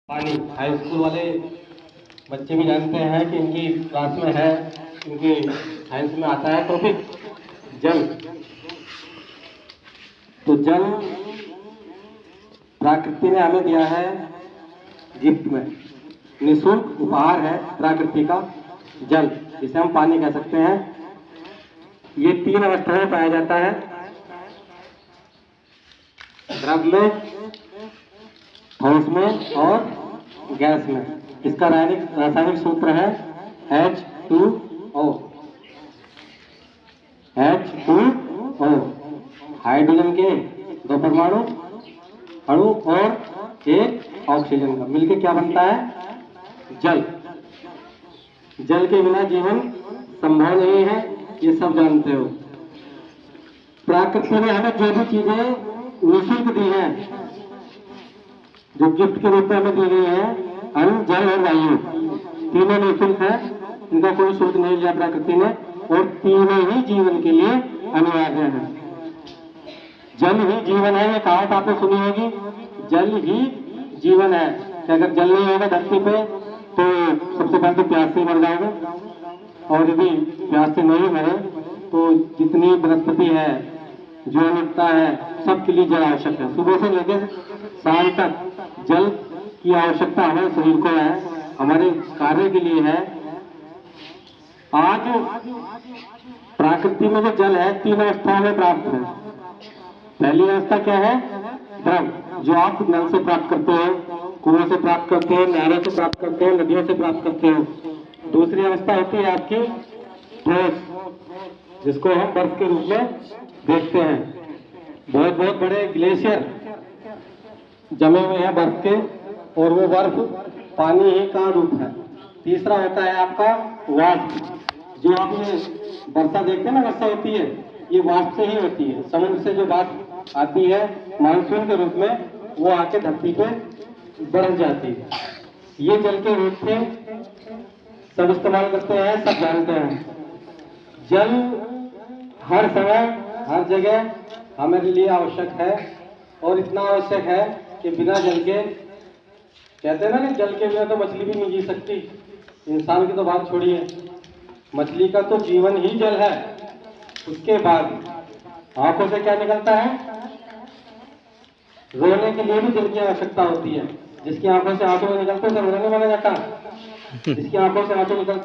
पानी high school वाले बच्चे भी जानते हैं कि इनकी क्लास में है, इनकी साइंस में आता है टॉपिक जल। तो जल प्रकृति ने हमें दिया है गिफ्ट में, निःशुल्क उपहार है प्रकृति का जल, जिसे हम पानी कह सकते हैं। ये 3 अवस्था में पाया जाता है, द्रव में, ठोस में और गैस में। इसका रासायनिक सूत्र है H2O। H2O हाइड्रोजन के 2 परमाणु अणु और 1 ऑक्सीजन का मिलकर क्या बनता है? जल। जल के बिना जीवन संभव नहीं है, ये सब जानते हो। प्रकृति ने हमें जो भी चीजें निःशुल्क दी है, जो गिफ्ट के रूप में हमें दी गई है, अन्न, जल और वायु, तीनों निःशुल्क है, इनका कोई शुल्क नहीं लिया प्रकृति ने, और तीनों ही जीवन के लिए अनिवार्य है। जल ही जीवन है, ये कहावत आपने सुनी होगी, जल ही जीवन है। कि अगर जल नहीं होगा धरती पे तो सबसे पहले तो प्यास से मर जाओगे, और यदि प्यास से नहीं मरे तो जितनी वनस्पति है, जो अनुता है, सबके लिए जल आवश्यक है। सुबह से लेकर शाम तक जल की आवश्यकता हमारे शरीर को है, हमारे कार्य के लिए है। आज प्रकृति में जो जल है 3 अवस्थाओं में प्राप्त है। पहली अवस्था क्या है? द्रव, जो आप नल से प्राप्त करते हो, कुएं से प्राप्त करते हो, नहरों से प्राप्त करते हो, नदियों से प्राप्त करते हो। दूसरी अवस्था होती है आपकी ठोस, जिसको हम बर्फ के रूप में देखते हैं। बहुत बहुत बड़े ग्लेशियर जमे हुए हैं बर्फ के, और वो बर्फ पानी ही का रूप है। तीसरा होता है आपका वाष्प, जो आपने वर्षा देखते हैं ना, वर्षा होती है, ये वाष्प से ही होती है। समुद्र से जो वाष्प आती है मानसून के रूप में, वो आके धरती पे बरस जाती है। ये जल के रूप से सब इस्तेमाल करते हैं, सब जानते हैं। जल हर समय हर जगह हमारे लिए आवश्यक है, और इतना आवश्यक है कि बिना जल के, कहते हैं ना कि जल के बिना तो मछली भी नहीं जी सकती। इंसान की तो बात छोड़िए, मछली का तो जीवन ही जल है। उसके बाद आंखों से क्या निकलता है? रोने के लिए भी जल की आवश्यकता होती है। जिसकी आंखों से आंसू निकलते हैं उसे रोने माना जाता है, जिसकी आंखों से आंसू निकलते